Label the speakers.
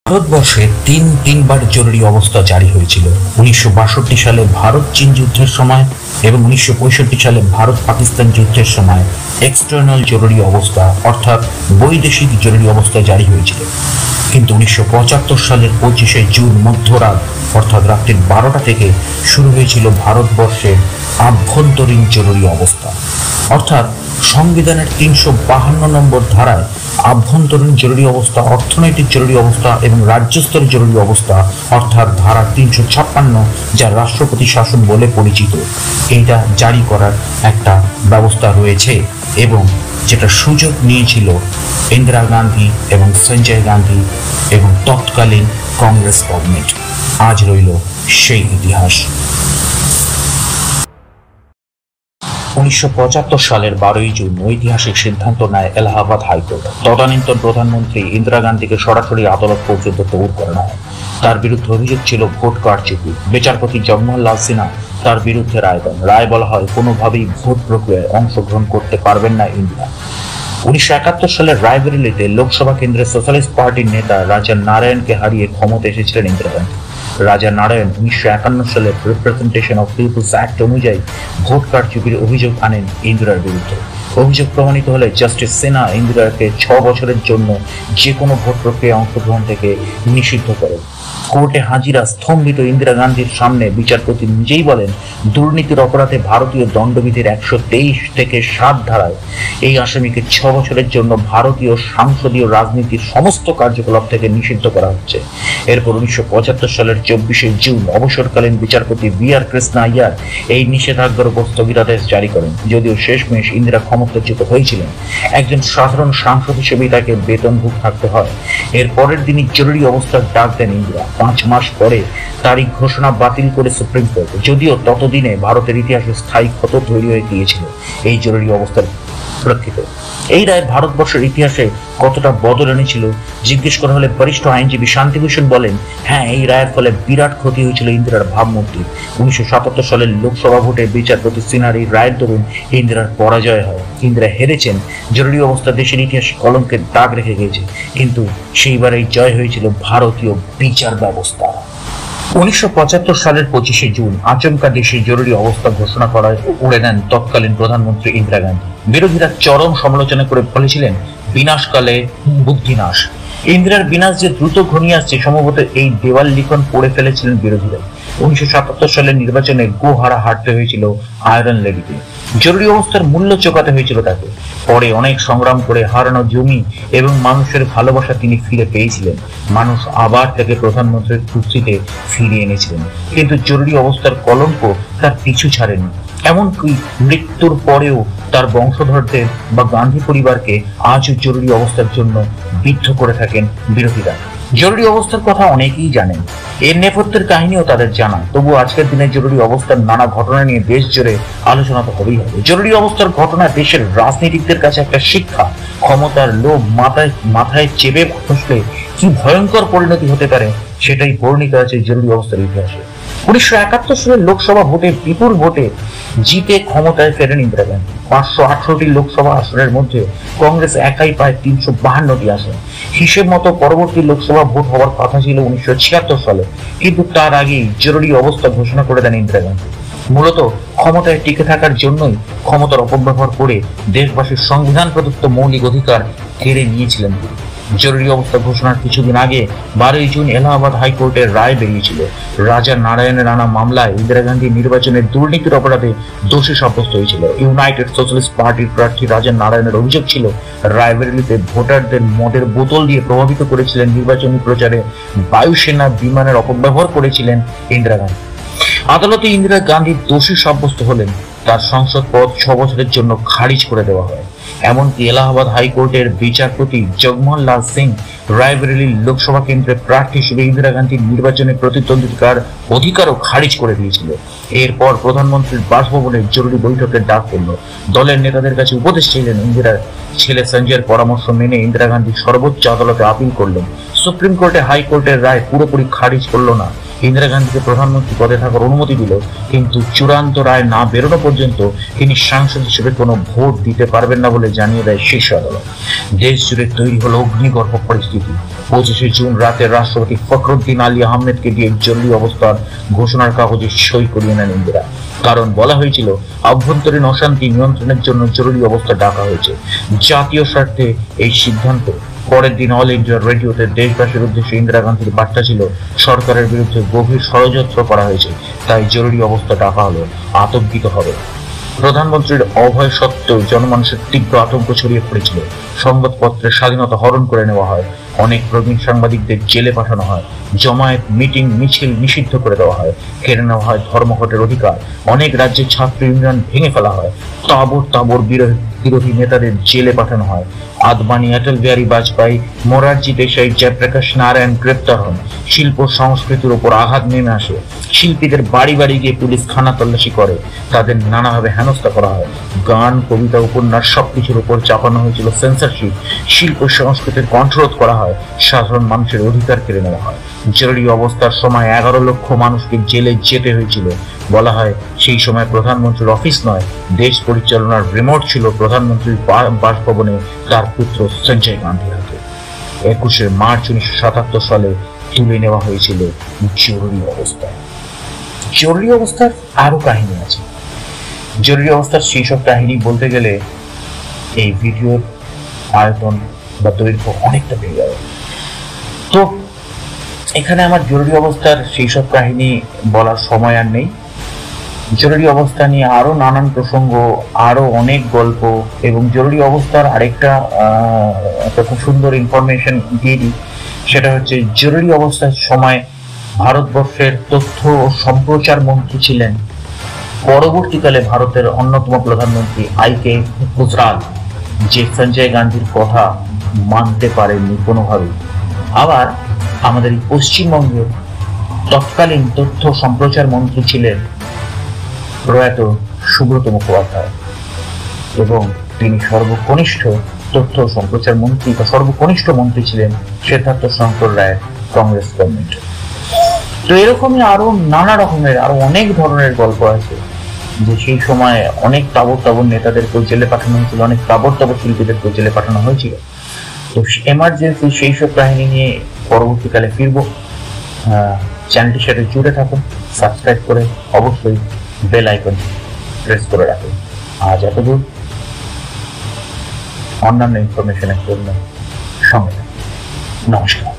Speaker 1: ভারতবর্ষে তিনবার জরুরি অবস্থা জারি হয়েছিল। 1962 সালে ভারত চীন যুদ্ধের সময় এবং 1965 সালে ভারত পাকিস্তান যুদ্ধের সময় এক্সটার্নাল জরুরি অবস্থা অর্থাৎ বৈদেশিক জরুরি অবস্থা জারি হয়েছিল। কিন্তু 1975 সালের 25শে জুন মধ্যরাত অর্থাৎ রাত্রি 12টা থেকে শুরু হয়েছিল ভারতবর্ষের আভ্যন্তরীণ জরুরি অবস্থা। অর্থাৎ সংবিধানের 352 নম্বর ধারায় আভ্যন্তরীণ জরুরি অবস্থা, অর্থনৈতিক জরুরি অবস্থা এবং রাজ্য স্তরের জরুরি অবস্থা অর্থাৎ ধারা 356 যা রাষ্ট্রপতি শাসন বলে পরিচিত, এইটা জারি করার একটা ব্যবস্থা রয়েছে এবং যেটা সুযোগ নিয়েছিল ইন্দিরা গান্ধী এবং সঞ্জয় গান্ধী এবং তৎকালীন কংগ্রেস গভর্নমেন্ট। আজ রইল সেই ইতিহাস। 1975 সালের 12ই জুন ঐতিহাসিক সিদ্ধান্ত নেয় এলাহাবাদ হাইকোর্ট। তদানীন্তন প্রধানমন্ত্রী ইন্দিরা গান্ধীকে সরাসরি আদালত পর্যন্ত তৌর করানো হয়। তার বিরুদ্ধে অভিযোগ ছিল ভোট কারচুপি। বিচারপতি জগমোহন লাল সিনহা তার বিরুদ্ধে রায় দেন। রায় বলা হয় কোনোভাবেই ভোট প্রক্রিয়ায় অংশগ্রহণ করতে পারবেন না ইন্দিরা। 1971 সালের রায়বেরেলিতে লোকসভা কেন্দ্রের সোশ্যালিস্ট পার্টির নেতা রাজা নারায়ণকে হারিয়ে ক্ষমতা এসেছিলেন ইন্দিরা গান্ধী। রাজা নারায়ণ 1951 সালের রিপ্রেজেন্টেশন অফ পিপলস অ্যাক্ট অনুযায়ী ভোট কারচুপির অভিযোগ আনেন ইন্দিরার বিরুদ্ধে। অভিযোগ প্রমাণিত হলে জাস্টিস সিনহা ইন্দিরাকে 6 বছরের জন্য যে কোনো ভোট প্রক্রিয়ায় অংশগ্রহণ থেকে নিষিদ্ধ করেন। কোর্টে হাজিরা স্তম্ভিত ইন্দিরা গান্ধীর সামনে বিচারপতি নিজেই বলেন, দুর্নীতির অপরাধে ভারতীয় দণ্ডবিধির 123 থেকে 7 ধারায় এই আসামিকে 6 বছরের জন্য ভারতীয় সংসদীয় রাজনীতির সমস্ত কার্যকলাপ থেকে নিষিদ্ধ করা হচ্ছে। এরপর 1975 সালের 24শে জুন অবসরকালীন বিচারপতি VR কৃষ্ণা আইয়ার এই নিষেধাজ্ঞার উপর স্থগিতাদেশ জারি করেন। যদিও শেষমেশ ইন্দিরা ক্ষমতাচ্যুত হয়েছিলেন, একজন সাধারণ সাংসদ হিসেবে তাকে বেতনভুক থাকতে হয়। এর পরের দিনই জরুরি অবস্থার ডাক দেন ইন্দিরা। 5 মাস পরে তারিখ ঘোষণা বাতিল করে সুপ্রিম কোর্ট। যদিও ততদিনে ভারতের ইতিহাসে স্থায়ী ক্ষত তৈরি হয়ে গিয়েছিল এই জরুরি অবস্থার প্রেক্ষিতে। এই রায় ভারতবর্ষের ইতিহাসে কতটা বদল এনেছিল জিজ্ঞেস করা হলে বরিষ্ঠ আইনজীবী শান্তিভূষণ বলেন, হ্যাঁ, এই রায়ের ফলে বিরাট ক্ষতি হয়েছিল ইন্দিরার ভাবমূর্তি। 1977 সালের লোকসভা ভোটে বিচারপতি সিনহার এই রায়ের দরুন ইন্দিরার পরাজয় হয়। ইন্দিরা হেরেছেন। জরুরি অবস্থা দেশের ইতিহাসে কলঙ্কের দাগ রেখে গিয়েছে, কিন্তু সেইবার এই জয় হয়েছিল ভারতীয় বিচার ব্যবস্থা। 1975 সালের 25শে জুন আচমকা দেশে জরুরি অবস্থা ঘোষণা করায় উড়ে দেন তৎকালীন প্রধানমন্ত্রী ইন্দিরা গান্ধী। বিরোধীরা চরম সমালোচনা করে বলেছিলেন, বিনাশকালে বুদ্ধিনাশ। ইন্দিরার বিনাশ যে দ্রুত ঘনিয়ে আসছে, সম্ভবত এই দেওয়াল লিখন পড়ে ফেলেছিলেন বিরোধীরা। 1977 সালের নির্বাচনে গোহারা হারতে হয়েছিল আয়রন লেডিকে। জরুরি অবস্থার মূল্য চোকাতে হয়েছিল তাকে। পরে অনেক সংগ্রাম করে হারানো জমি এবং মানুষের ভালোবাসা তিনি ফিরে পেয়েছিলেন। মানুষ আবার তাকে প্রধানমন্ত্রীর কুর্সিতে ফিরিয়ে এনেছিলেন। কিন্তু জরুরি অবস্থার কলঙ্ক তার পিছু ছাড়েনি। এমনকি মৃত্যুর পরেও তার বংশধরদের বা গান্ধী পরিবারকে আজও জরুরি অবস্থার জন্য বিদ্ধ করে থাকেন বিরোধীরা। জরুরি অবস্থার কথা অনেকেই জানেন, এর নেপথ্যের কাহিনীও তাদের জানা। তবু আজকের দিনে জরুরি অবস্থার নানা ঘটনা নিয়ে দেশ জুড়ে আলোচনা তো হবেই হবে। জরুরি অবস্থার ঘটনা দেশের রাজনীতিকদের কাছে একটা শিক্ষা। ক্ষমতার লোভ মাথায় চেপে বসলে কি ভয়ঙ্কর পরিণতি হতে পারে সেটাই বর্ণিত আছে জরুরি অবস্থার ইতিহাসে। 1971 সালের লোকসভা ভোটে বিপুল ভোটে জিতে ক্ষমতায় ফেরেন ইন্দিরা গান্ধী। 518টি লোকসভা আসনের মধ্যে কংগ্রেস একাই পায় 352টি আসন। হিসেব মতো পরবর্তী লোকসভা ভোট হওয়ার কথা ছিল 1976 সালে, কিন্তু তার আগেই জরুরি অবস্থা ঘোষণা করে দেন ইন্দিরা গান্ধী। মূলত ক্ষমতায় টিকে থাকার জন্যই ক্ষমতার অপব্যবহার করে দেশবাসীর সংবিধান প্রদত্ত মৌলিক অধিকার কেড়ে নিয়েছিলেন তিনি। জরুরি অবস্থা ঘোষণার কিছুদিন আগে 12ই জুন এলাহাবাদ হাইকোর্টের রায় বেরিয়েছিল। রাজা নারায়ণের আনা মামলায় ইন্দিরা গান্ধী নির্বাচনের দুর্নীতির অপরাধে দোষী সাব্যস্ত হয়েছিল। ইউনাইটেড সোশ্যালিস্ট পার্টির প্রার্থী রাজা নারায়ণের অভিযোগ ছিল, রায়বেরেলিতে ভোটারদের মদের বোতল দিয়ে প্রভাবিত করেছিলেন, নির্বাচনী প্রচারে বায়ুসেনা বিমানের অপব্যবহার করেছিলেন ইন্দিরা গান্ধী। আদালতে ইন্দিরা গান্ধী দোষী সাব্যস্ত হলেন। তার সংসদ পদ 6 বছরের জন্য খারিজ করে দেওয়া হয়। এমনকি এলাহাবাদ হাইকোর্টের বিচারপতি জগমোহন লাল সিং রায়বেরেলি লোকসভা কেন্দ্রের প্রার্থী হিসেবে ইন্দিরা গান্ধীর নির্বাচনে প্রতিদ্বন্দ্বিতার অধিকারও খারিজ করে দিয়েছিল। এরপর প্রধানমন্ত্রীর বাসভবনে জরুরি বৈঠকের ডাক পড়ল। দলের নেতাদের কাছে উপদেশ চাইলেন। ইন্দিরার ছেলে সঞ্জয়ের পরামর্শ মেনে ইন্দিরা গান্ধী সর্বোচ্চ আদালতে আপিল করলেন। সুপ্রিম কোর্টে হাইকোর্টের রায় পুরোপুরি খারিজ করল না। ইন্দিরা গান্ধীকে প্রধানমন্ত্রী পদে থাকার অনুমতি দিল, কিন্তু চূড়ান্ত রায় না বেরোনো পর্যন্ত তিনি সাংসদ হিসেবে কোনো ভোট দিতে পারবেন না বলে জানিয়ে দেয় শীর্ষ আদালত। দেশ জুড়ে তৈরি হলো অগ্নিগর্ভ পরিস্থিতি। 25শে জুন রাতে রাষ্ট্রপতি ফখরুদ্দিন আলী আহমেদকে দিয়ে জরুরি অবস্থার ঘোষণার কাগজে সই করিয়ে নেন ইন্দিরা। কারণ বলা হয়েছিল, আভ্যন্তরীণ অশান্তি নিয়ন্ত্রণের জন্য জরুরি অবস্থা ডাকা হয়েছে। জাতীয় স্বার্থে এই সিদ্ধান্ত। পরের দিন অল ইন্ডিয়া রেডিওতে দেশবাসীর উদ্দেশ্যে ইন্দিরা গান্ধীর বার্তা ছিল, সরকারের বিরুদ্ধে গভীর ষড়যন্ত্র করা হয়েছে, তাই জরুরি অবস্থা ডাকা হলো, আতঙ্কিত হবে। প্রধানমন্ত্রীর অভয় সত্ত্বেও জনমানুষের তীব্র আতঙ্ক ছড়িয়ে পড়েছিল। সংবাদপত্রের স্বাধীনতা হরণ করে নেওয়া হয়, অনেক প্রবীণ সাংবাদিকদের জেলে পাঠানো হয়, জমায়েত মিটিং মিছিল নিষিদ্ধ করে দেওয়া হয়, কেড়ে নেওয়া হয় ধর্মঘটের অধিকার, অনেক রাজ্যে ছাত্র ইউনিয়ন ভেঙে ফেলা হয়, তাবর তাবর বিরোধী নেতাদের জেলে পাঠানো হয়। আদবানি, অটল বিহারী বাজপেয়ী, মোরারজি দেশাই, জয়প্রকাশ নারায়ণ গ্রেপ্তার হন। শিল্প সংস্কৃতির উপর আঘাত নেমে আসে। শিল্পীদের বাড়ি বাড়ি গিয়ে পুলিশ খানা তল্লাশি করে, তাদের নানাভাবে হেনস্থা করা হয়। গান, কবিতা, উপন্যাস সবকিছুর উপর চাপানো হয়েছিল সেন্সরশিপ। শিল্প সংস্কৃতির কণ্ঠরোধ করা হয়, সাধারণ মানুষের অধিকার কেড়ে নেওয়া হয়। জরুরি অবস্থার সময় 11 লক্ষ মানুষকে জেলে যেতে হয়েছিল। বলা হয়, সেই সময় প্রধানমন্ত্রীর অফিস নয়, দেশ পরিচালনার রিমোট ছিল প্রধানমন্ত্রীর বাসভবনে তার পুত্র সঞ্জয় গান্ধীর হাতে। 21শে মার্চ 1977 সালে তুলে নেওয়া হয়েছিল জরুরি অবস্থা। জরুরি অবস্থার আরো কাহিনী আছে। জরুরি অবস্থার সেই সব কাহিনী বলতে গেলে এই ভিডিওর আয়তন বা দৈর্ঘ্য অনেকটা বেড়ে যাবে। তো এখানে আমার জরুরি অবস্থার সেই সব কাহিনী বলার সময় আর নেই। জরুরি অবস্থা নিয়ে আরো নানান প্রসঙ্গ, আরো অনেক গল্প, এবং জরুরি অবস্থার আরেকটা খুব সুন্দর ইনফরমেশন দিয়ে দিই। সেটা হচ্ছে, জরুরি অবস্থার সময় ভারতবর্ষের তথ্য ও সম্প্রচার মন্ত্রী ছিলেন পরবর্তীকালে ভারতের অন্যতম প্রধানমন্ত্রী আই.কে. গুজরাল, যে সঞ্জয় গান্ধীর কথা মানতে পারেননি কোনোভাবেই। আবার আমাদের এই পশ্চিমবঙ্গের তৎকালীন তথ্য সম্প্রচার মন্ত্রী ছিলেন প্রয়াত সুব্রত মুখোপাধ্যায়, এবং তিনি সর্বকনিষ্ঠ তথ্য সম্প্রচার মন্ত্রী বা সর্বকনিষ্ঠ মন্ত্রী ছিলেন সিদ্ধার্থ শঙ্কর রায়ের কংগ্রেস গভর্নমেন্ট। তো এরকমই আরো নানা রকমের আরো অনেক ধরনের গল্প আছে, যে সেই সময় অনেক তাবর তাবর নেতাদেরকেও জেলে পাঠানো হয়েছিল, অনেক তাবর তাবর শিল্পীদেরকেও জেলে পাঠানো হয়েছিল। তো এমার্জেন্সি সেই সব কাহিনী নিয়ে পরবর্তীকালে ফিরবো। চ্যানেলটির সাথে জুড়ে থাকুন, সাবস্ক্রাইব করে অবশ্যই বেল আইকন প্রেস করে রাখুন। আজ এতদূর। অন্যান্য ইনফরমেশনের জন্য সঙ্গে নমস্কার।